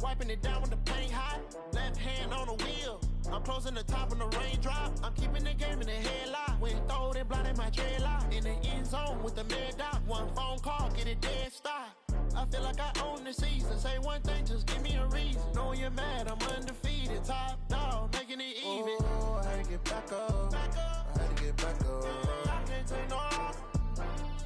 wiping it down when the paint hot. Left hand on the wheel. I'm closing the top on the raindrop. I'm keeping the game in the headlock. When throwed and blinded my dreadlock. In the end zone with the mad dot. One phone call, get it dead stop. I feel like I own the season. Say one thing, just give me a reason. Knowing you're mad, I'm undefeated. Top dog, making it even. Oh, I had to get back up. I had to get back up. I can't take no off.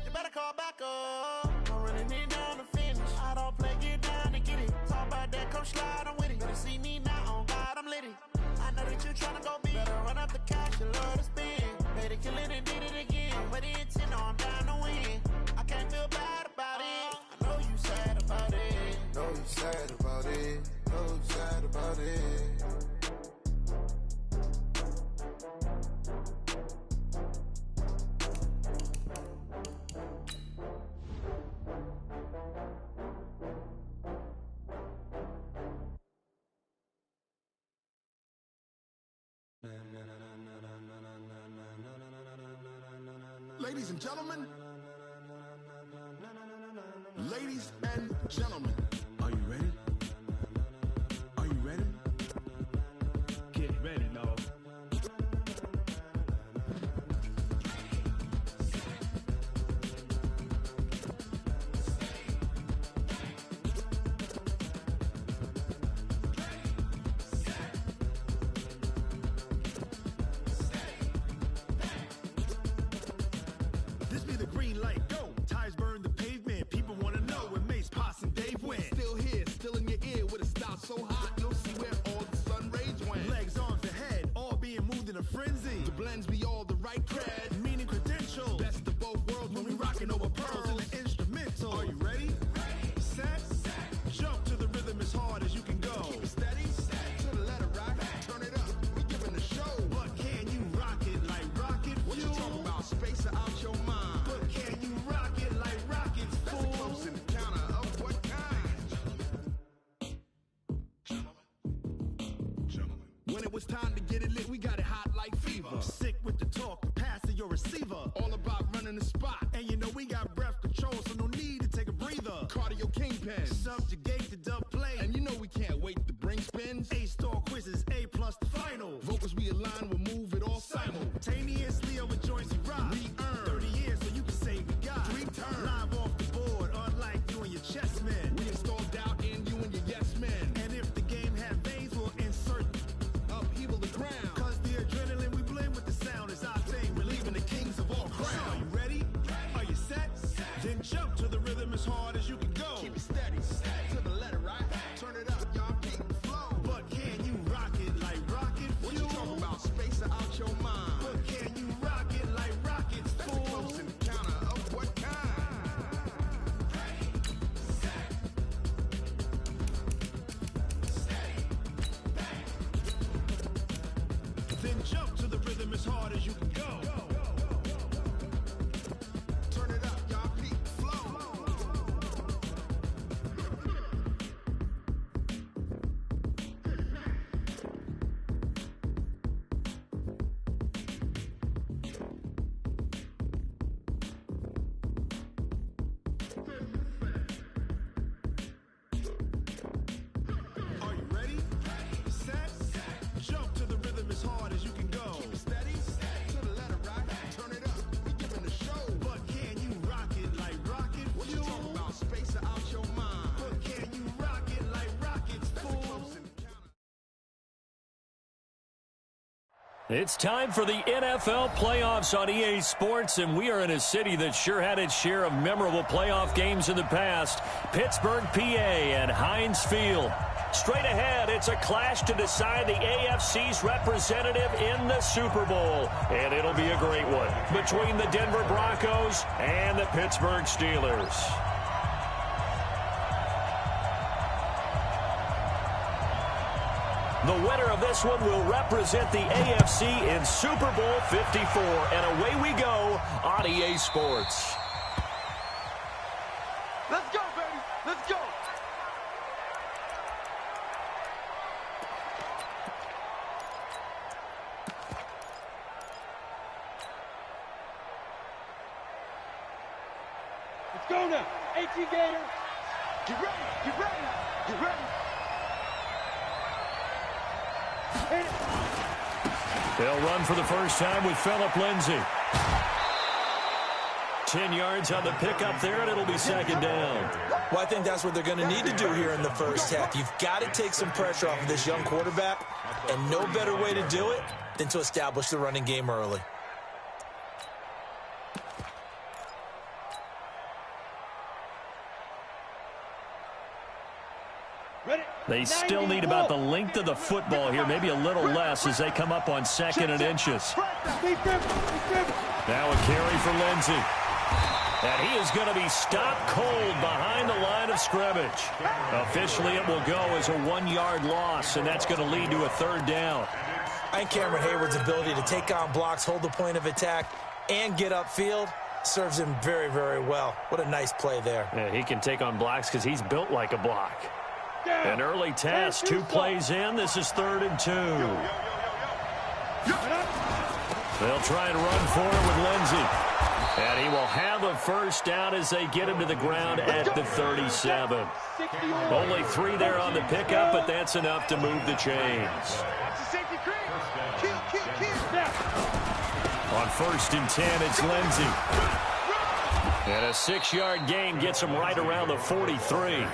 You better call back up. I'm running it down to finish. I don't play, get down to get it. Talk about that, come slide, I'm with it. Better see me now, on God, I'm lit it. I know that you tryna go big. Better run up the cash, you love to spend. Paid to kill it and did it again. But the intent, no, I'm down to win. I can't feel bad about it. I know you sad about it. Know you sad about it. Know you sad about it. Ladies and gentlemen, ladies and gentlemen, are you ready? Are you ready? Get ready, dog. This be the green light, go. Tires burn the pavement. People want to know where Mace, Potts, and Dave went. Still here, still in your ear with a style so hot, you'll see where all the sun rays went. Legs, arms, and head, all being moved in a frenzy. The blends be all the right cred, meaning credentials. Best of both worlds when we rockin' over pearls in the instrumental. Are you ready? Set, jump to the rhythm as hard as you can go. Keep it steady, to the letter right. Turn it up, we giving the show. But can you rock it like rocket fuel? What you talking about? Space out your mind. But can you rock it like rockets, fool? That's a close encounter of what kind? Gentlemen. When it was time to get it lit, we got it hot like fever. Sick with the talk, pass to your receiver. All about running the spot. And you know we got breath control, so no need to take a breather. Cardio kingpin, subjugate the dub play. And you know we can't wait to bring spins. A-star quizzes, A+ the final. Vocals we align, we'll move it all simultaneously over joints we rock. We earn 30 years, so you can say we got 3 turns. Live off the board, unlike you and your chess men. We install doubt in you and your yes men. And if the game had veins, we'll insert upheaval the ground. Cause the adrenaline we blend with the sound is our thing. Relieving the kings of all crowns. So are you ready? Are you set? Then jump to the rhythm as hard as you can go. Keep it steady, to the letter right. Turn it up, y'all keep the flow. But can you rock it like rocket fuel? What you talking about? Space out your mind. But can you rock it like rockets, fool? That's a close encounter of what kind? Then jump to the rhythm as hard as you can go. Turn it up, y'all peak flow. Are you ready? Set, jump to the rhythm as hard as you can go. Keep it steady, to the letter right. Turn it up, we giving the show. But can you rock it like rocket fuel? What you talking about? Space out your mind. But can you rock it like rockets, fool? It's time for the NFL playoffs on EA Sports, and we are in a city that sure had its share of memorable playoff games in the past. Pittsburgh, PA, and Heinz Field. Straight ahead, it's a clash to decide the AFC's representative in the Super Bowl. And it'll be a great one between the Denver Broncos and the Pittsburgh Steelers. The winner of this one will represent the AFC in Super Bowl 54. And away we go on EA Sports. Let's go, baby. Let's go. Let's go now. AT Gator. Get ready. Get ready. Get ready. They'll run for the first time with Phillip Lindsay. 10 yards on the pickup there, and it'll be second down. Well, I think that's what they're going to need to do here in the first half. You've got to take some pressure off of this young quarterback, and no better way to do it than to establish the running game early. They still need about the length of the football here, maybe a little less as they come up on 2nd and inches. Now a carry for Lindsay. And he is going to be stopped cold behind the line of scrimmage. Officially, it will go as a 1-yard loss, and that's going to lead to a 3rd down. I think Cameron Hayward's ability to take on blocks, hold the point of attack, and get upfield serves him very, very well. What a nice play there. Yeah, he can take on blocks because he's built like a block. An early test, 2 plays in. This is 3rd and 2. They'll try and run for it with Lindsay. And he will have a first down as they get him to the ground at the 37. Only 3 there on the pickup, but that's enough to move the chains. On 1st and 10, it's Lindsay. And a 6-yard gain gets him right around the 43.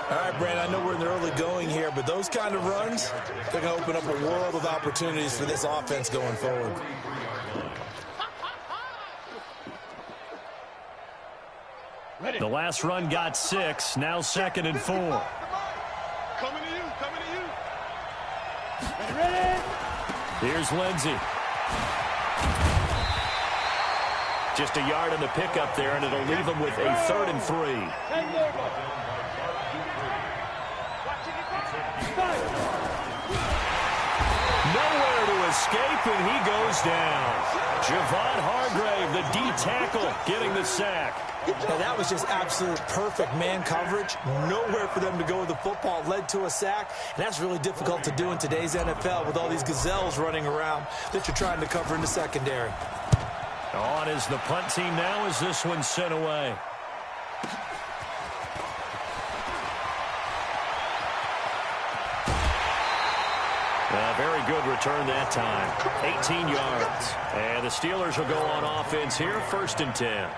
All right, Brandon, I know we're in the early going here, but those kind of runs, they're going to open up a world of opportunities for this offense going forward. The last run got 6, now 2nd and 4. Coming to you, coming to you. Here's Lindsay. Just a yard on the pickup there, and it'll leave him with a 3rd and 3. Nowhere to escape, and he goes down. Javon Hargrave, the D tackle, getting the sack. Now, that was just absolute perfect man coverage. Nowhere for them to go with the football. Led to a sack, and that's really difficult to do in today's NFL with all these gazelles running around that you're trying to cover in the secondary. On is the punt team now as this one's sent away. A very good return that time. 18 yards. And the Steelers will go on offense here, 1st and 10.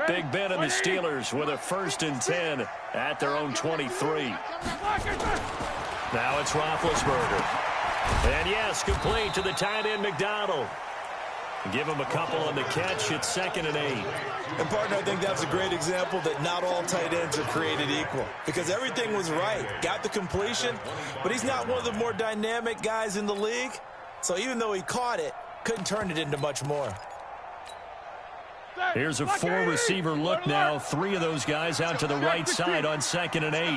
Big Ben and the Steelers with a 1st and 10 at their own 23. Now it's Roethlisberger. And yes, complete to the tight end McDonald. Give him a couple on the catch. It's 2nd and 8. And, partner, I think that's a great example that not all tight ends are created equal. Because everything was right. Got the completion, but he's not one of the more dynamic guys in the league. So even though he caught it, couldn't turn it into much more. Here's a 4-receiver look now. 3 of those guys out to the right side on 2nd and 8. What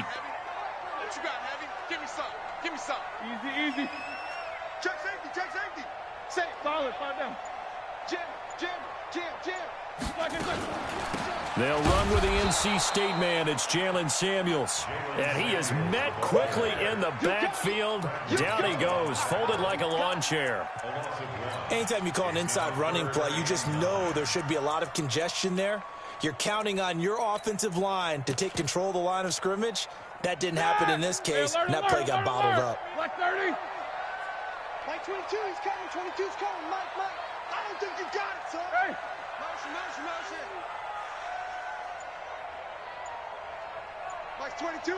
you got, Heavy? Give me some. Give me some. Easy. Check safety. Check safety. Safe. Solid. 5 down. Jam. They'll run with the NC State man. It's Jalen Samuels. And he is met quickly in the backfield. Down he goes, folded like a lawn chair. Anytime you call an inside running play, you just know there should be a lot of congestion there. You're counting on your offensive line to take control of the line of scrimmage. That didn't happen in this case, and that play got bottled up. Black 30. Mike 22, he's coming. 22's coming. Mike. I don't think you got it, son. Hey. Motion. Mike 22.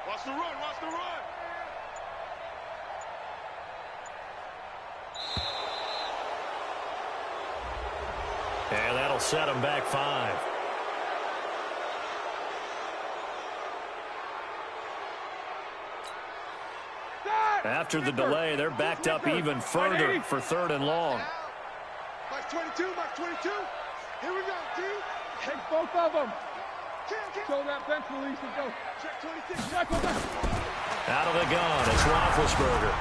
Watch the run. And that'll set him back 5. After the delay, they're backed up even further for 3rd and long. Mike 22. Here we go, D. Take both of them. Show that bench release and go. Check 26. Out of the gun, it's Roethlisberger.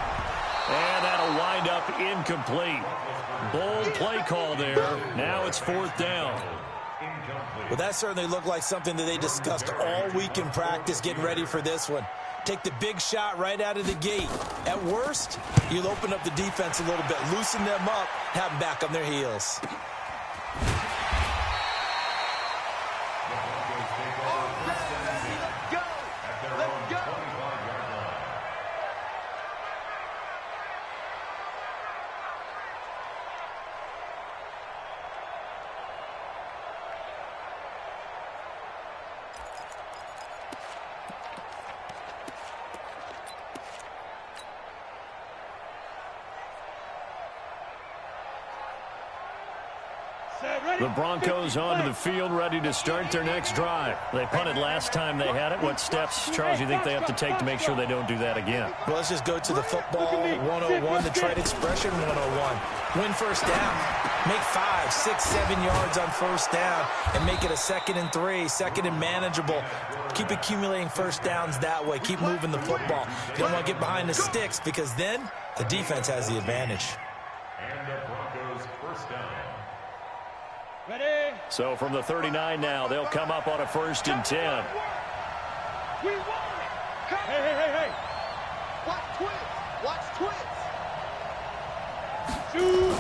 And that'll wind up incomplete. Bold play call there. Now it's 4th down. Well, that certainly looked like something that they discussed all week in practice getting ready for this one. Take the big shot right out of the gate. At worst, you'll open up the defense a little bit, loosen them up, have them back on their heels. The Broncos onto the field, ready to start their next drive. They punted last time they had it. What steps, Charles, you think they have to take to make sure they don't do that again? Well, let's just go to the football 101, the trade expression 101. Win first down. Make 5, 6, 7 yards on first down and make it a 2nd and 3, 2nd and manageable. Keep accumulating first downs that way. Keep moving the football. You don't want to get behind the sticks because then the defense has the advantage. And the Broncos first down. Ready? So from the 39 now, they'll come up on a 1st and 10. We won it. Hey. Watch twins. Watch twins. Shoot.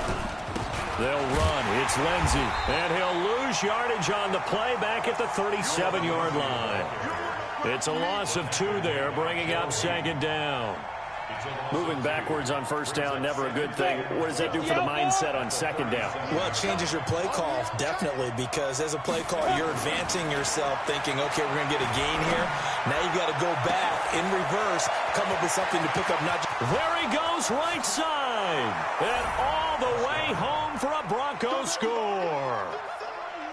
They'll run. It's Lindsey. And he'll lose yardage on the play back at the 37-yard line. It's a loss of 2 there, bringing up 2nd down. Moving backwards on first down, never a good thing. What does that do for the mindset on 2nd down? Well, it changes your play call, definitely, because as a play call, you're advancing yourself thinking, okay, we're going to get a gain here. Now you've got to go back in reverse, come up with something to pick up. There he goes, right side. And all the way home for a Broncos score.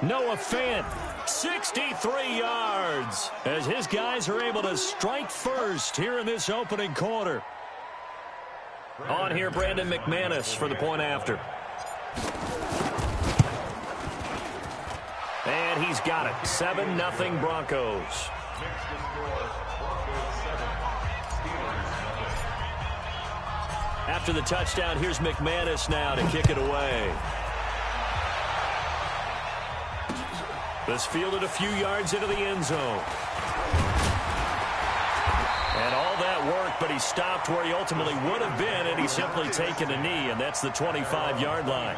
Noah Fant, 63 yards, as his guys are able to strike first here in this opening quarter. On here, Brandon McManus for the point after. And he's got it. 7-0 Broncos. After the touchdown, here's McManus now to kick it away. This fielded a few yards into the end zone. And all that work, but he stopped where he ultimately would have been, and he's simply taken a knee, and that's the 25-yard line.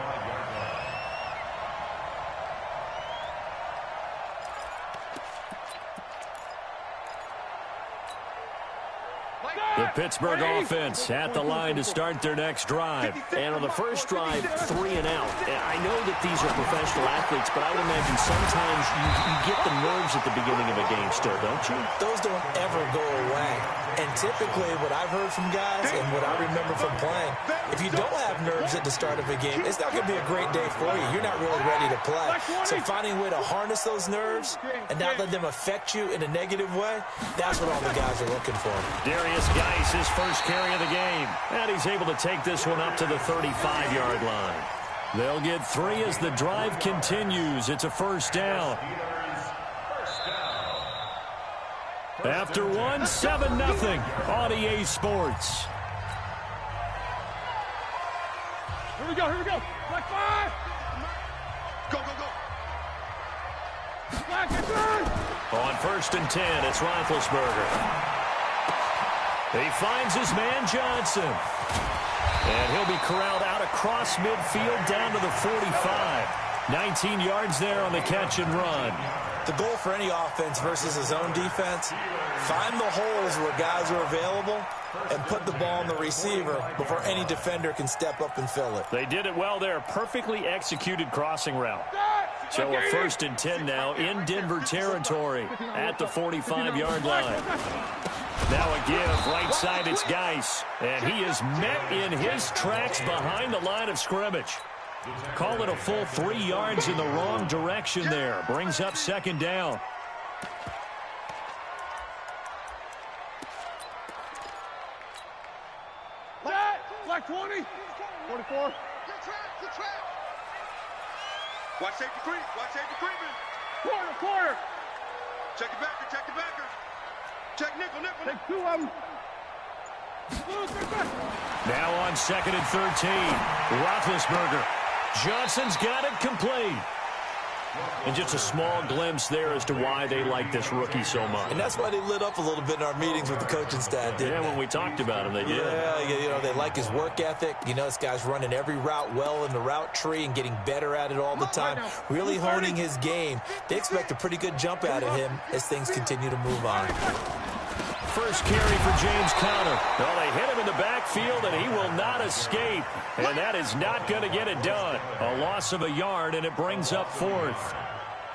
The Pittsburgh offense at the line to start their next drive. And on the first drive, 3 and out. And I know that these are professional athletes, but I would imagine sometimes you get the nerves at the beginning of a game still, don't you? Those don't ever go away. And typically what I've heard from guys and what I remember from playing, if you don't have nerves at the start of a game, it's not going to be a great day for you. You're not really ready to play. So finding a way to harness those nerves and not let them affect you in a negative way, that's what all the guys are looking for. Darius Geis, his first carry of the game. And he's able to take this one up to the 35-yard line. They'll get 3 as the drive continues. It's a first down. After 1, 7-0 on EA Sports. Here we go. Black 5. Go. Black and good. On 1st and 10, it's Roethlisberger. He finds his man Johnson. And he'll be corralled out across midfield down to the 45. 19 yards there on the catch and run. The goal for any offense versus his own defense, find the holes where guys are available and put the ball on the receiver before any defender can step up and fill it. They did it well there. Perfectly executed crossing route. So a 1st and 10 now in Denver territory at the 45-yard line. Now a give, right side, it's Geis. And he is met in his tracks behind the line of scrimmage. Call it a full 3 yards in the wrong direction there. Brings up 2nd down. Black 20. 44. Good trap. Watch safety creep. Quarter. Check the backer. Check nickel. Take 2 of them. Now on 2nd and 13. Roethlisberger. Johnson's got it complete. And just a small glimpse there as to why they like this rookie so much. And that's why they lit up a little bit in our meetings with the coaching staff, didn't they? When we talked about him, they did. Yeah, they like his work ethic. This guy's running every route well in the route tree and getting better at it all the time, really honing his game. They expect a pretty good jump out of him as things continue to move on. First carry for James Conner. Well, they hit him in the backfield, and he will not escape. And that is not going to get it done. A loss of a yard, and it brings up fourth.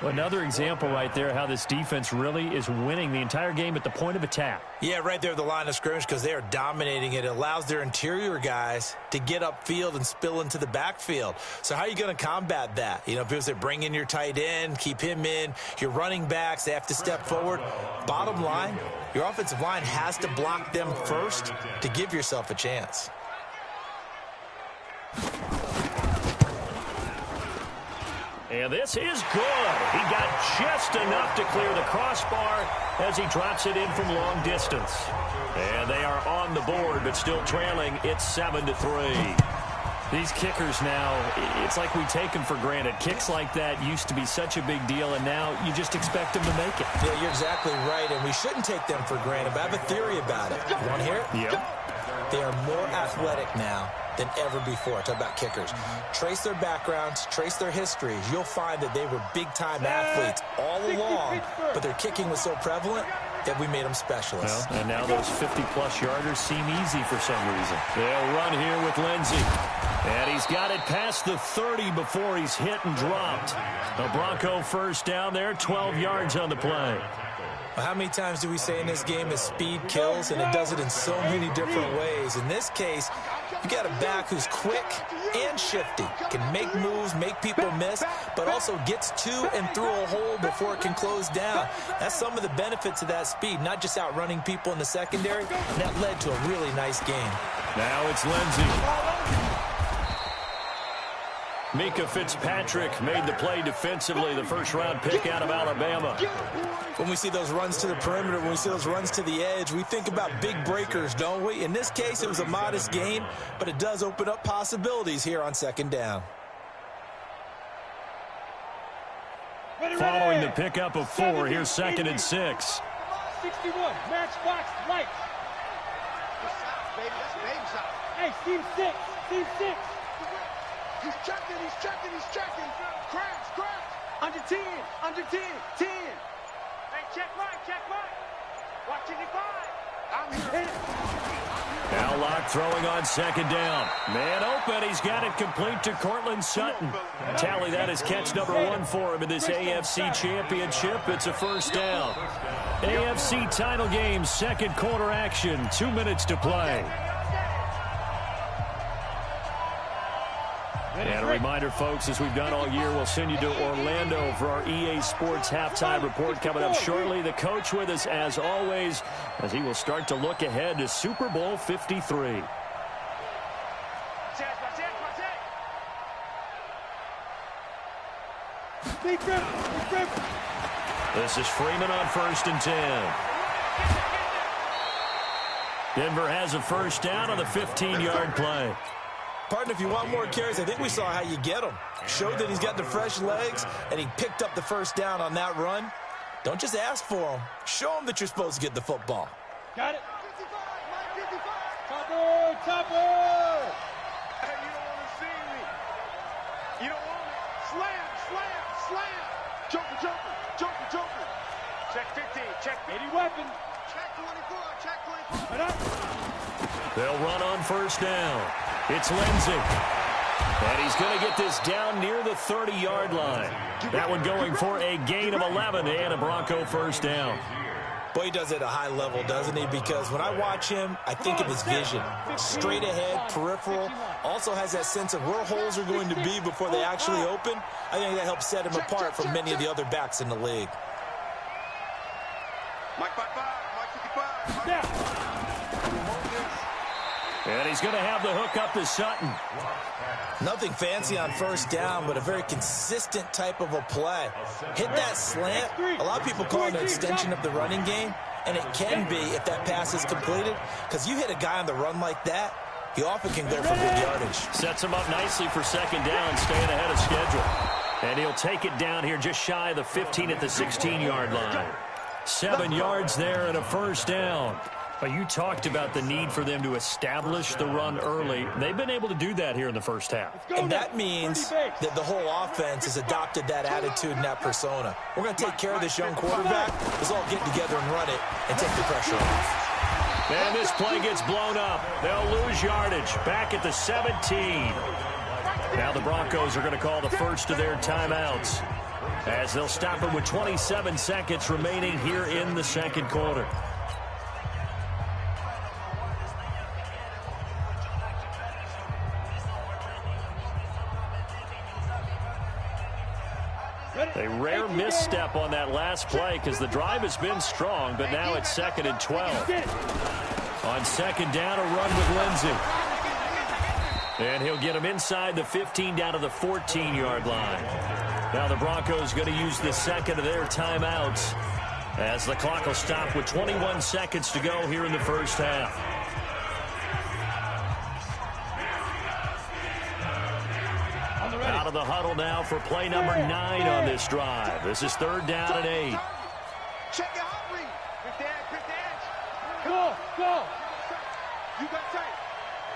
Well, another example right there how this defense really is winning the entire game at the point of attack. Yeah, right there at the line of scrimmage because they are dominating it. It allows their interior guys to get upfield and spill into the backfield. So how are you going to combat that? People say bring in your tight end, keep him in. Your running backs, they have to step forward. Bottom line, your offensive line has to block them first to give yourself a chance. And this is good. He got just enough to clear the crossbar as he drops it in from long distance. And they are on the board, but still trailing. It's 7-3. These kickers now, it's like we take them for granted. Kicks like that used to be such a big deal, and now you just expect them to make it. Yeah, you're exactly right, and we shouldn't take them for granted, but I have a theory about it. You want to hear it? Yep. They are more athletic now than ever before. Talk about kickers. Trace their backgrounds, trace their histories. You'll find that they were big-time athletes all along, but their kicking was so prevalent that we made them specialists. Well, and now those 50-plus yarders seem easy for some reason. They'll run here with Lindsey. And he's got it past the 30 before he's hit and dropped. A Bronco first down there, 12 yards on the play. Well, how many times do we say in this game that speed kills, and it does it in so many different ways? In this case, you got a back who's quick and shifty, can make moves, make people miss, but also gets to and through a hole before it can close down. That's some of the benefits of that speed, not just outrunning people in the secondary, and that led to a really nice game. Now it's Lindsey. Mika Fitzpatrick made the play defensively, the first-round pick out of Alabama. When we see those runs to the perimeter, when we see those runs to the edge, we think about big breakers, don't we? In this case, it was a modest gain, but it does open up possibilities here on second down. Following the pickup of 4, here's 2nd and 6. 61, matchbox light. Hey, team 6, team 6. He's checking, he's checking, he's checking. Crash. Under 10, 10. Hey, check right. Watch it, 5. I'm here. Now Locke throwing on 2nd down. Man open, he's got it complete to Cortland Sutton. Tally that as catch number 1 for him in this AFC Championship. It's a first down. AFC title game, second quarter action, 2 minutes to play. And a reminder, folks, as we've done all year, we'll send you to Orlando for our EA Sports halftime report coming up shortly. The coach with us, as always, as he will start to look ahead to Super Bowl 53. This is Freeman on 1st and 10. Denver has a first down on the 15-yard play. Partner, if you want more carries, I think we saw how you get them. Showed that he's got the fresh legs, and he picked up the first down on that run. Don't just ask for them. Show them that you're supposed to get the football. Got it. Topper. Hey, you don't want to see me. You don't want me. Slam. Joker. Check 15, check 80 weapon. Check 24. They'll run on first down. It's Lindsey. And he's going to get this down near the 30-yard line. That one going for a gain of 11 and a Bronco first down. Boy, he does it at a high level, doesn't he? Because when I watch him, I think of his vision. Straight ahead, peripheral. Also has that sense of where holes are going to be before they actually open. I think that helps set him apart from many of the other backs in the league. Mike 55. And he's going to have the hook up to Sutton. Nothing fancy on first down, but a very consistent type of a play. Hit that slant. A lot of people call it an extension of the running game, and it can be if that pass is completed, because you hit a guy on the run like that, he often can go for good yardage. Sets him up nicely for 2nd down, staying ahead of schedule. And he'll take it down here just shy of the 15 at the 16-yard line. 7 yards there and a first down. But you talked about the need for them to establish the run early. They've been able to do that here in the first half. And that means that the whole offense has adopted that attitude and that persona. We're going to take care of this young quarterback. Let's all get together and run it and take the pressure off. And this play gets blown up. They'll lose yardage back at the 17. Now the Broncos are going to call the first of their timeouts as they'll stop it with 27 seconds remaining here in the second quarter. A rare misstep on that last play because the drive has been strong, but now it's 2nd and 12. On second down, a run with Lindsey. And he'll get him inside the 15 down to the 14-yard line. Now the Broncos going to use the second of their timeouts as the clock will stop with 21 seconds to go here in the first half. Out of the huddle now for play number 9 on this drive. This is 3rd down and 8. Check it out, Reed. Quick the edge. Go. You got tight.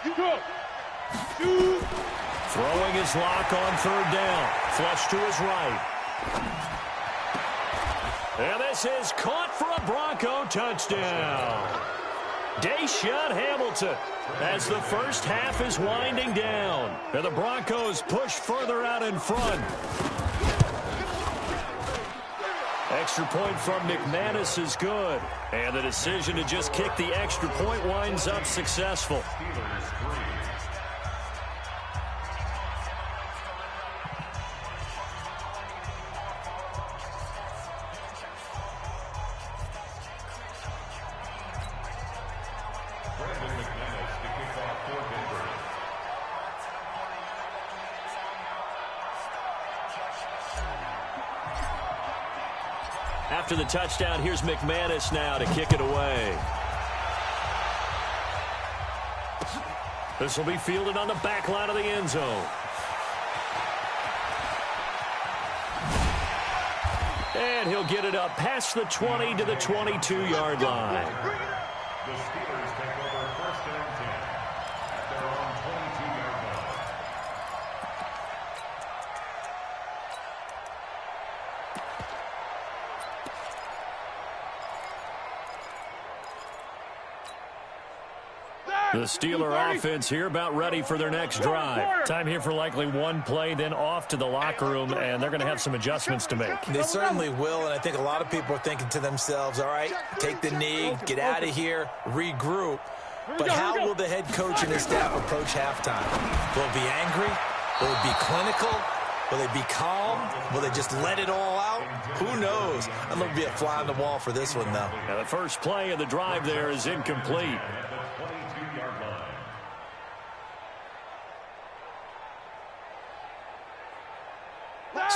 You go. Shoot. Throwing his lock on 3rd down. Flush to his right. And this is caught for a Bronco touchdown. Deshaun Hamilton as the first half is winding down. And the Broncos push further out in front. Extra point from McManus is good. And the decision to just kick the extra point winds up successful. After the touchdown, here's McManus now to kick it away. This will be fielded on the back line of the end zone. And he'll get it up past the 20 to the 22-yard line. The Steelers take over 1st and 10 at their own 22-yard line. The Steeler offense here about ready for their next drive. Time here for likely one play, then off to the locker room, and they're going to have some adjustments to make. They certainly will, and I think a lot of people are thinking to themselves, all right, take the knee, get out of here, regroup. But how will the head coach and his staff approach halftime? Will it be angry? Will it be clinical? Will they be calm? Will they just let it all out? Who knows? I'm going to be a fly on the wall for this one, though. Now the first play of the drive there is incomplete.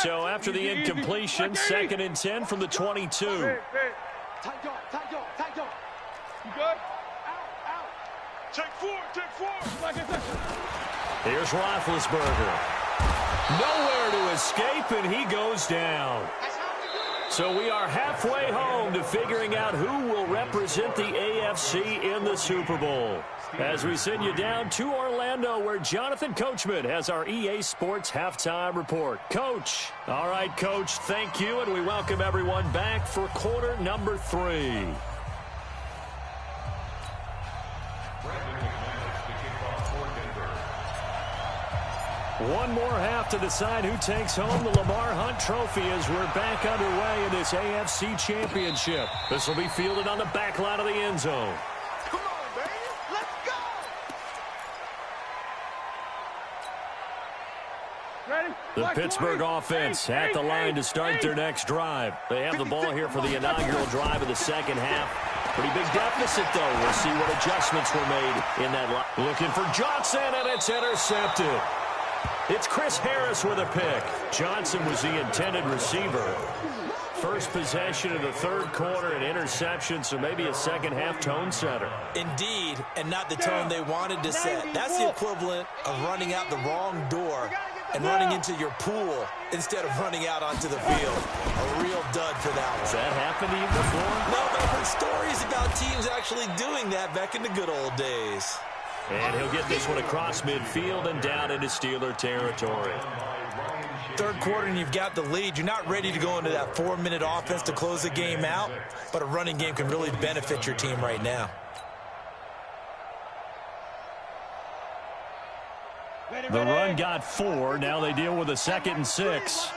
So after the incompletion, 2nd and 10 from the 22. Tight jaw. You good? Out. Take forward. Here's Roethlisberger. Nowhere to escape, and he goes down. So we are halfway home to figuring out who will represent the AFC in the Super Bowl. As we send you down to Orlando, where Jonathan Coachman has our EA Sports Halftime Report. Coach. All right, Coach, thank you, and we welcome everyone back for quarter number 3. One more half to decide who takes home the Lamar Hunt Trophy as we're back underway in this AFC Championship. This will be fielded on the back line of the end zone. Come on, baby. Let's go. Ready? The Pittsburgh offense at the line to start their next drive. They have the ball here for the inaugural drive of the second half. Pretty big deficit, though. We'll see what adjustments were made in that line. Looking for Johnson, and it's intercepted. It's Chris Harris with a pick. Johnson was the intended receiver. First possession of the third quarter, an interception, so maybe a second-half tone setter. Indeed, and not the tone they wanted to set. That's the equivalent of running out the wrong door and running into your pool instead of running out onto the field. A real dud for that one. Has that happened to you before? No, but I've heard stories about teams actually doing that back in the good old days. And he'll get this one across midfield and down into Steeler territory. Third quarter and you've got the lead. You're not ready to go into that 4-minute offense to close the game out, but a running game can really benefit your team right now. The run got 4. Now they deal with a 2nd and 6.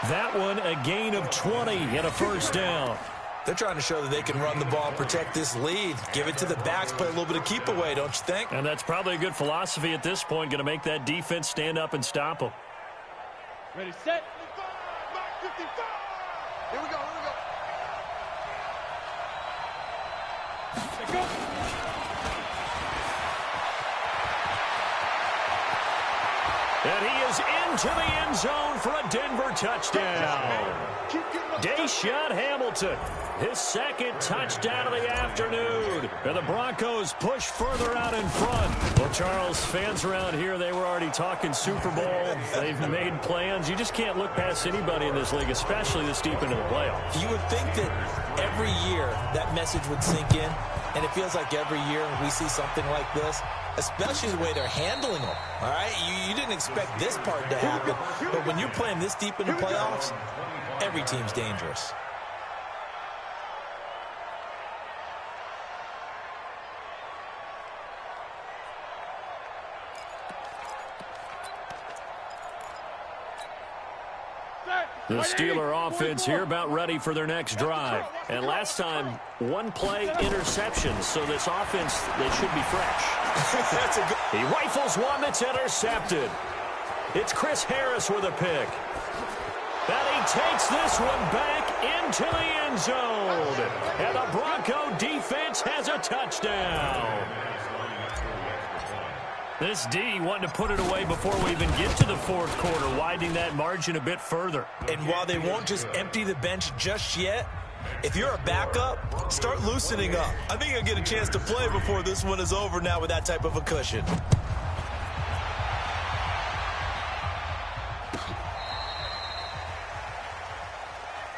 That one a gain of 20 and a first down. They're trying to show that they can run the ball and protect this lead. Give it to the backs, play a little bit of keep away, don't you think? And that's probably a good philosophy at this point, going to make that defense stand up and stop them. Ready, set. 55. Here we go, here we go. Go. And he is into the end zone for a Denver touchdown. Deshaun Hamilton, his 2nd touchdown of the afternoon. And the Broncos push further out in front. Well, Charles, fans around here, they were already talking Super Bowl. They've made plans. You just can't look past anybody in this league, especially this deep into the playoffs. You would think that every year that message would sink in, and it feels like every year we see something like this, especially the way they're handling them, all right? You didn't expect this part to happen, but when you're playing this deep in the playoffs, every team's dangerous. The Steeler offense here about ready for their next drive. And last time, 1-play interception, so this offense, they should be fresh. That's a good... He rifles one that's intercepted. It's Chris Harris with a pick. And he takes this one back into the end zone. And the Bronco defense has a touchdown. This D wanting to put it away before we even get to the 4th quarter, widening that margin a bit further. And while they won't just empty the bench just yet, if you're a backup, start loosening up. I think you'll get a chance to play before this one is over now with that type of a cushion.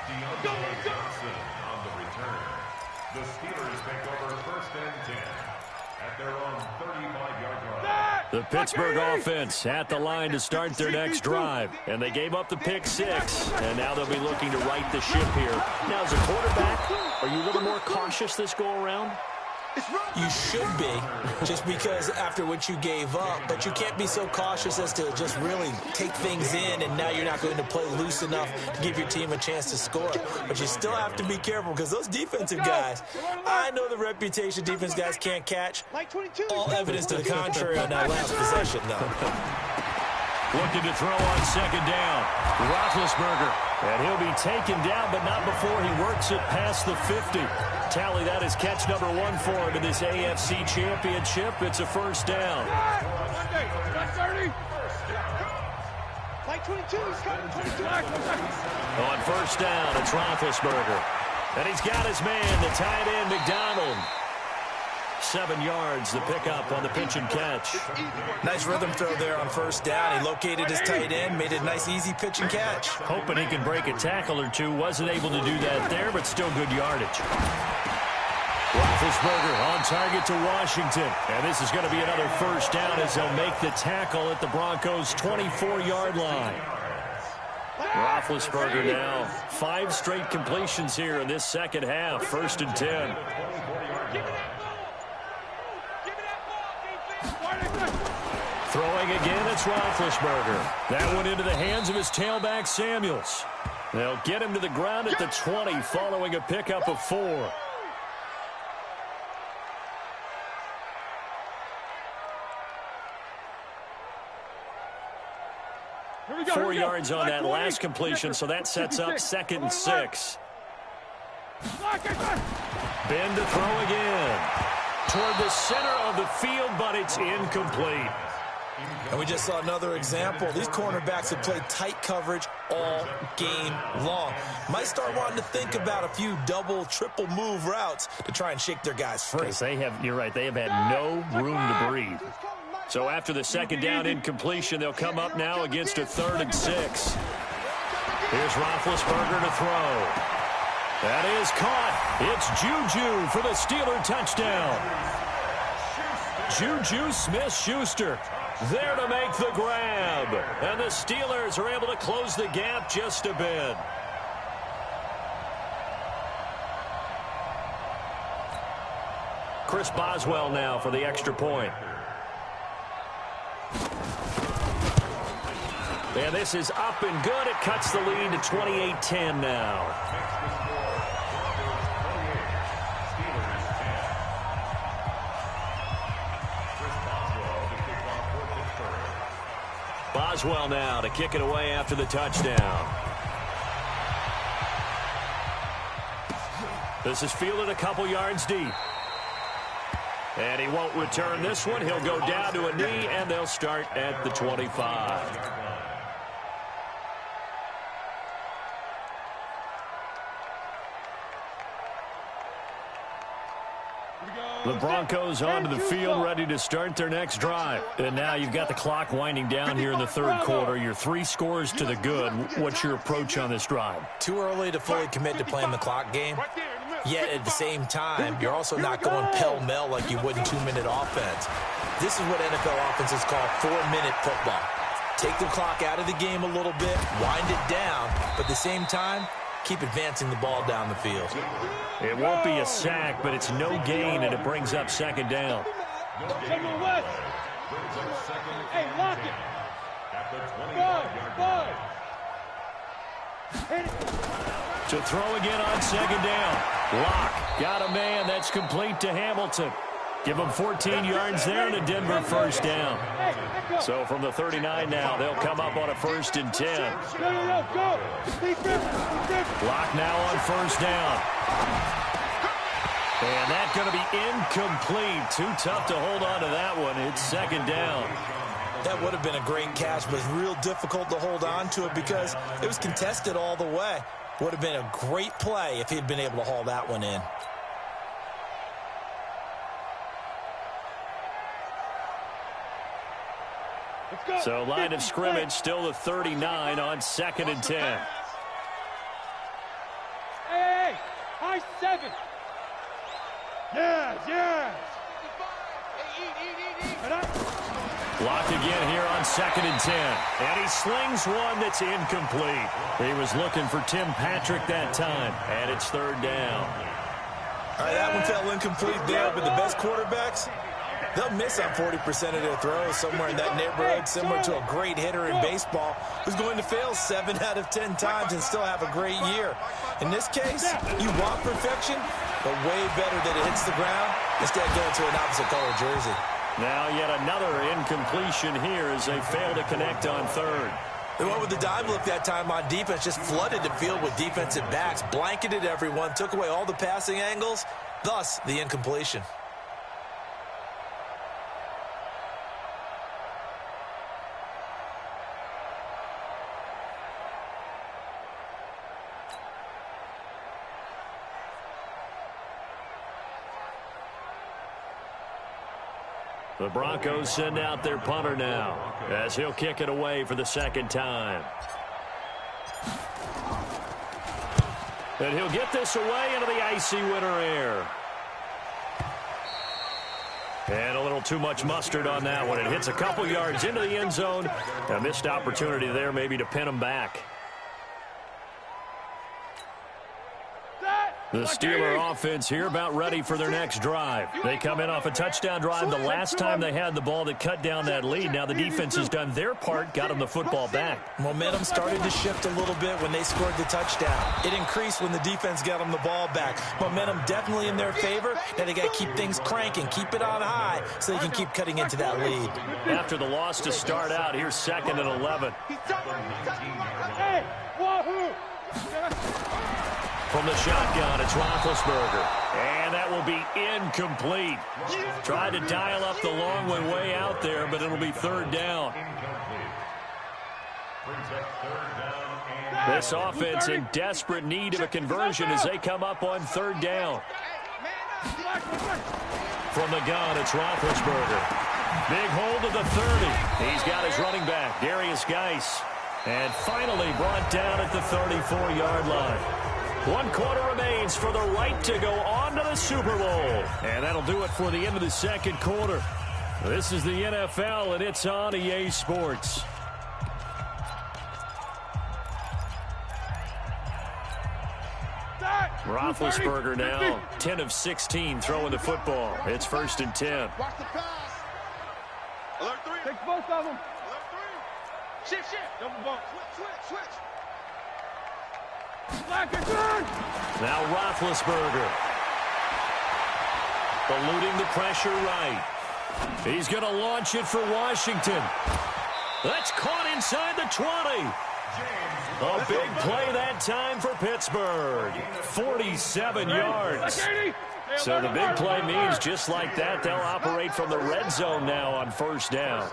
DeAndre Johnson on the return. The Steelers take over 1st and 10 at their own 35-yard line. The Pittsburgh offense at the line to start their next drive. And they gave up the pick 6, and now they'll be looking to right the ship here. Now, as a quarterback, are you a little more cautious this go-around? You should be, just because after what you gave up, but you can't be so cautious as to just really take things in, and now you're not going to play loose enough to give your team a chance to score. But you still have to be careful, because those defensive guys, I know the reputation defense guys can't catch. All evidence to the contrary on that last possession, though. Looking to throw on 2nd down. Roethlisberger. And he'll be taken down, but not before he works it past the 50. Tally, that is catch number 1 for him in this AFC Championship. It's a first down. On first down, it's Roethlisberger. And he's got his man, the tight end, McDonald. 7 yards, the pickup on the pitch and catch. Nice rhythm throw there on first down. He located his tight end, made it a nice, easy pitch and catch. Hoping he can break a tackle or two. Wasn't able to do that there, but still good yardage. Roethlisberger on target to Washington. And this is going to be another first down as they'll make the tackle at the Broncos' 24-yard line. Roethlisberger now 5 straight completions here in this second half. 1st and 10. Throwing again, it's Roethlisberger. That one into the hands of his tailback, Samuels. They'll get him to the ground at the 20 following a pickup of 4. Go, 4 yards on that last completion, so that sets up 2nd and 6. Ben to throw again. Toward the center of the field, but it's incomplete. And we just saw another example. These cornerbacks have played tight coverage all game long. Might start wanting to think about a few double, triple move routes to try and shake their guys free. You're right, they have had no room to breathe. So after the second down incompletion, they'll come up now against a 3rd and 6. Here's Roethlisberger to throw. That is caught. It's Juju for the Steeler touchdown. Juju Smith-Schuster there to make the grab. And the Steelers are able to close the gap just a bit. Chris Boswell now for the extra point. And this is up and good. It cuts the lead to 28-10 now. Boswell now to kick it away after the touchdown. This is fielded a couple yards deep. And he won't return this one. He'll go down to a knee, and they'll start at the 25. The Broncos onto the field, ready to start their next drive. And now you've got the clock winding down here in the 3rd quarter. You're 3 scores to the good. What's your approach on this drive? Too early to fully commit to playing the clock game. Yet at the same time, you're also not going pell-mell like you would in 2-minute offense. This is what NFL offenses call 4-minute football. Take the clock out of the game a little bit, wind it down, but at the same time, keep advancing the ball down the field. It won't be a sack, but it's no gain, and it brings up 2nd down. Hey, lock it. To throw again on 2nd down. Lock got a man. That's complete to Hamilton. Give them 14 yards there and a Denver 1st down. So from the 39 now, they'll come up on a 1st and 10. Lock now on 1st down. And that's going to be incomplete. Too tough to hold on to that one. It's 2nd down. That would have been a great catch, but real difficult to hold on to it because it was contested all the way. Would have been a great play if he'd been able to haul that one in. So line of scrimmage still the 39 on 2nd and 10. Hey, high 7. Yeah. Blocked again here on 2nd and 10. And he slings one that's incomplete. He was looking for Tim Patrick that time. And it's 3rd down. All right, that one fell incomplete there, but the best quarterbacks, they'll miss on 40% of their throws, somewhere in that neighborhood, similar to a great hitter in baseball who's going to fail 7 out of 10 times and still have a great year. In this case, you want perfection, but way better that it hits the ground instead of going to an opposite color jersey. Now yet another incompletion here as they fail to connect on 3rd. They went with the dime look that time on defense, just flooded the field with defensive backs, blanketed everyone, took away all the passing angles, thus the incompletion. The Broncos send out their punter now as he'll kick it away for the 2nd time. And he'll get this away into the icy winter air. And a little too much mustard on that one. It hits a couple yards into the end zone. A missed opportunity there maybe to pin him back. The Steeler offense here about ready for their next drive. They come in off a touchdown drive the last time they had the ball that cut down that lead. Now the defense has done their part, got them the football back. Momentum started to shift a little bit when they scored the touchdown. It increased when the defense got them the ball back. Momentum definitely in their favor. Now they got to keep things cranking, keep it on high so they can keep cutting into that lead. After the loss to start out, here's 2nd and 11. Hey, wahoo! From the shotgun, it's Roethlisberger. And that will be incomplete. Tried to dial up the long way out there, but it'll be third down. This offense in desperate need of a conversion as they come up on third down. From the gun, it's Roethlisberger. Big hold of the 30. He's got his running back, Darius Geis. And finally brought down at the 34-yard line. 1 quarter remains for the right to go on to the Super Bowl. And that'll do it for the end of the second quarter. This is the NFL, and it's on EA Sports. Roethlisberger now 10 of 16 throwing the football. It's 1st and 10. Watch the pass. Alert 3. Take both of them. Alert 3. Shift. Double bump. Switch. Slack it good. Now Roethlisberger. Eluding the pressure right. He's going to launch it for Washington. That's caught inside the 20. A big play that time for Pittsburgh. 47 yards. So the big play means just like that, they'll operate from the red zone now on first down.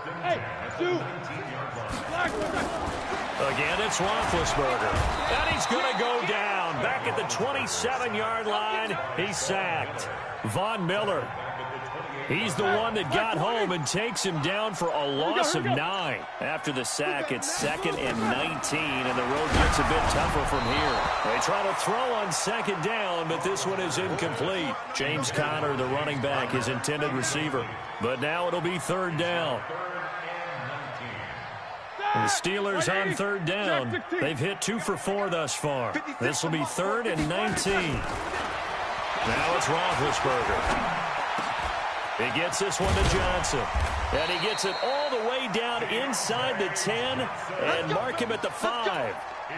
Again, it's Roethlisberger. And he's going to go down. Back at the 27-yard line, he's sacked. Von Miller. He's the one that got home and takes him down for a loss of 9. After the sack, it's 2nd and 19, and the road gets a bit tougher from here. They try to throw on 2nd down, but this one is incomplete. James Conner, the running back, his intended receiver. But now it'll be 3rd down. The Steelers on 3rd down. They've hit 2 for 4 thus far. This will be 3rd and 19. Now it's Roethlisberger. He gets this one to Johnson. And he gets it all the way down inside the 10 and mark him at the 5.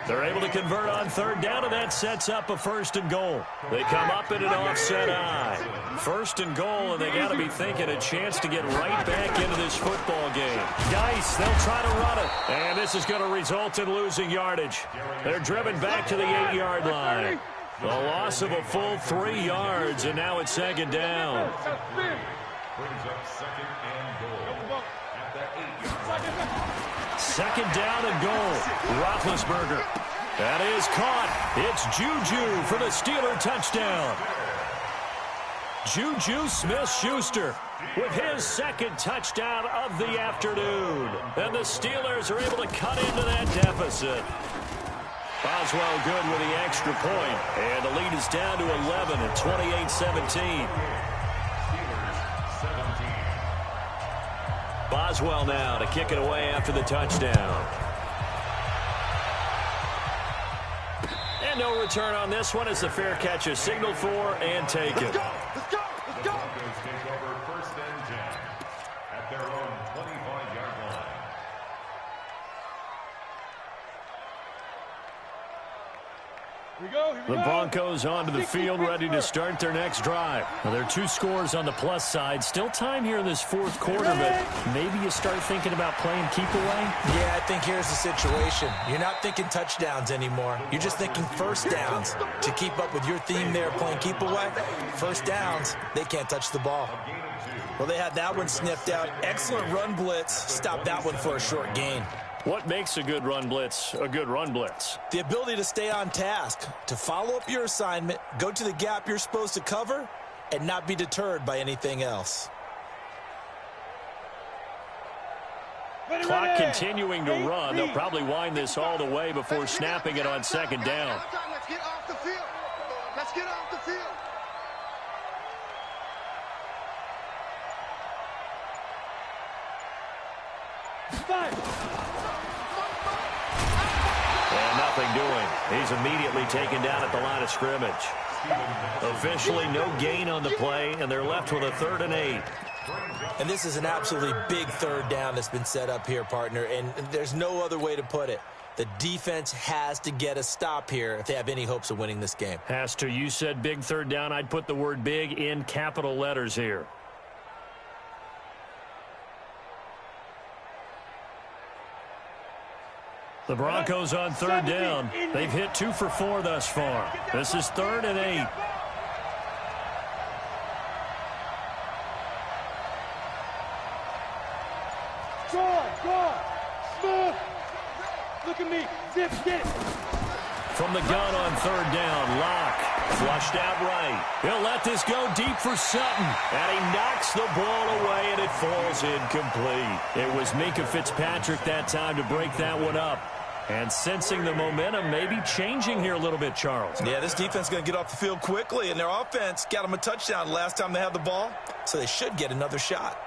They're able to convert on 3rd down, and that sets up a 1st and goal. They come up in an offset eye. 1st and goal, and they got to be thinking a chance to get right back into this football game. Geis, they'll try to run it. And this is going to result in losing yardage. They're driven back to the 8-yard line. A loss of a full 3 yards, and now it's 2nd down. Brings up 2nd and goal at the 8-yard line. 2nd down and goal. Roethlisberger. That is caught. It's Juju for the Steeler touchdown. Juju Smith-Schuster with his 2nd touchdown of the afternoon. And the Steelers are able to cut into that deficit. Boswell good with the extra point. And the lead is down to 11 at 28-17. Boswell now to kick it away after the touchdown. And no return on this one as the fair catch is signaled for and taken. Let's go. Broncos take over 1st and 10 at their own 25-yard line. The Broncos onto the field, ready to start their next drive. Well, there are 2 scores on the plus side. Still time here in this 4th quarter, but maybe you start thinking about playing keep away? Yeah, I think here's the situation. You're not thinking touchdowns anymore. You're just thinking 1st downs. To keep up with your theme there, playing keep away, 1st downs, they can't touch the ball. Well, they had that one sniffed out. Excellent run blitz. Stopped that one for a short gain. What makes a good run blitz a good run blitz? The ability to stay on task, to follow up your assignment, go to the gap you're supposed to cover, and not be deterred by anything else. Clock continuing to run. They'll probably wind this all the way before snapping it on 2nd down. Let's get off the field. Let's get off the field. And nothing doing. He's immediately taken down at the line of scrimmage. Officially no gain on the play, and they're left with a 3rd and 8. And this is an absolutely big 3rd down that's been set up here, partner, and there's no other way to put it. The defense has to get a stop here if they have any hopes of winning this game. Has to. You said big 3rd down. I'd put the word big in capital letters here. The Broncos on 3rd down. They've hit 2 for 4 thus far. This is 3rd and 8. Look at me. Zip, get it. From the gun on third down, Locke flushed out right. He'll let this go deep for Sutton, and he knocks the ball away, and it falls incomplete. It was Minkah Fitzpatrick that time to break that one up. And sensing the momentum maybe changing here a little bit, Charles. Yeah, this defense is going to get off the field quickly, and their offense got them a touchdown last time they had the ball, so they should get another shot.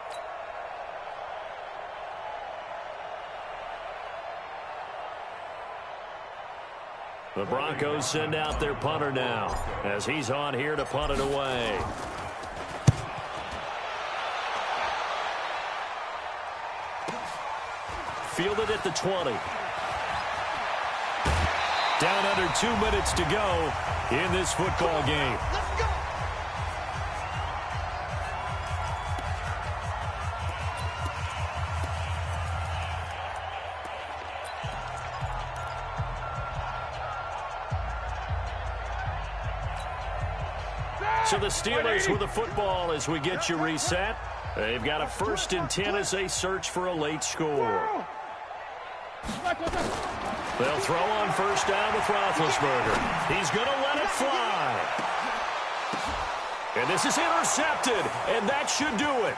The Broncos send out their punter now as he's on here to punt it away. Fielded at the 20. Down under 2 minutes to go in this football game. Let's go. So the Steelers with the football as we get you reset. They've got a 1st and 10 as they search for a late score. They'll throw on first down with Roethlisberger. He's going to let it fly. And this is intercepted, and that should do it.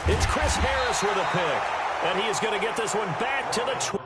It's Chris Harris with a pick, and he is going to get this one back to the 20.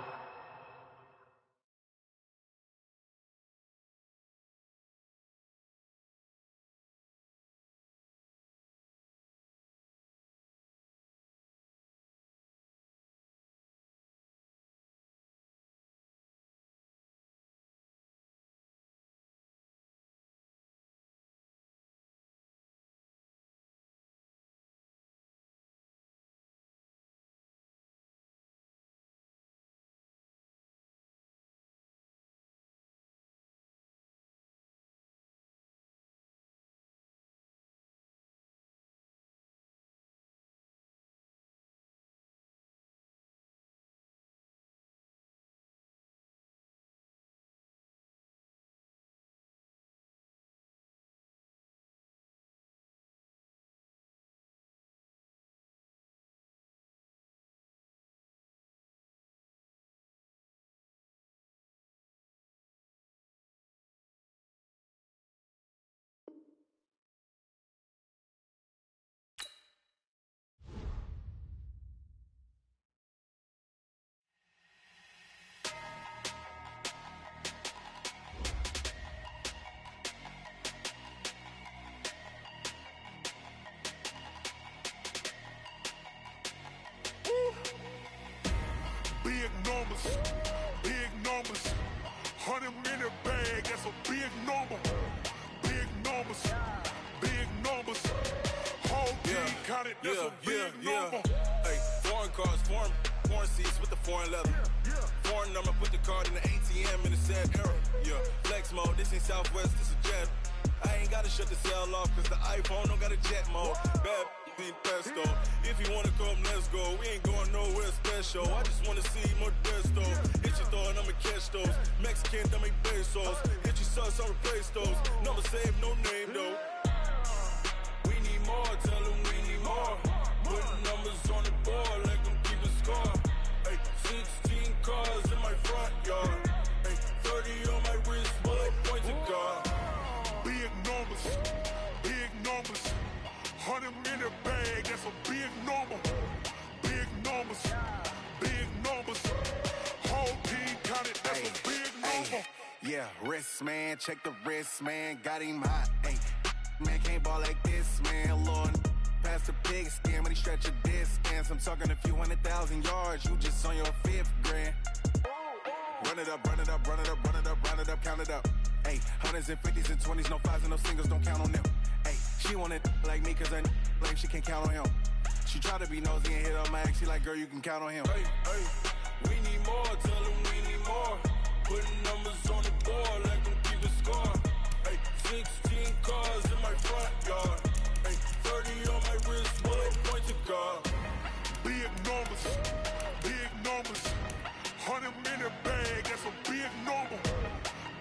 Big numbers, 100 in the bag, that's a big number. Big numbers, whole team counted, that's a big number. Hey, foreign cars, foreign seats with the foreign leather. Foreign number, put the card in the ATM in the sad era. Yeah, flex mode, this ain't Southwest, this a jet. I ain't gotta shut the cell off, cause the iPhone don't got a jet mode. Bad being pesto. If you wanna come, let's go. We ain't going nowhere special. I just wanna see more Modesto. Hit your thought, I'ma catch those. Mexican, dumb make pesos. Hit your sauce, I'll replace those. Number save, no name though. We need more, tell them we need more. Putting numbers on the board, like them keep a score. Hey, 16 cars in my front yard. Hey, 30 on my wrist, bullet point to God. Big numbers, 100 in the bag, that's a big number. Big numbers, whole team counted, that's a big number. Yeah, wrist man, check the wrist man, got him hot. Ay, man can't ball like this, man. Lord, past the pig skin, but he stretch a distance. I'm talking a few 100,000 yards, you just on your 5th grand. Run it up, count it up. Ay, 100s and 50s and 20s, no 5s and no singles, don't count on them. Ay, she want it like me, cause I like she can't count on him. She try to be nosy and hit on my ex, she like, girl, you can count on him. Hey, we need more, tell them we need more. Putting numbers on the board, like them keep a score. Hey, 16 cars in my front yard. Hey, 30 on my wrist, bullet point to God. Big numbers, 100 in the bag, that's a big number.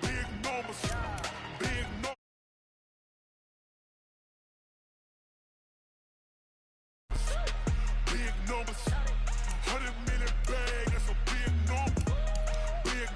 Big numbers. Big numbers, 100 in the bag, that's a big number. Big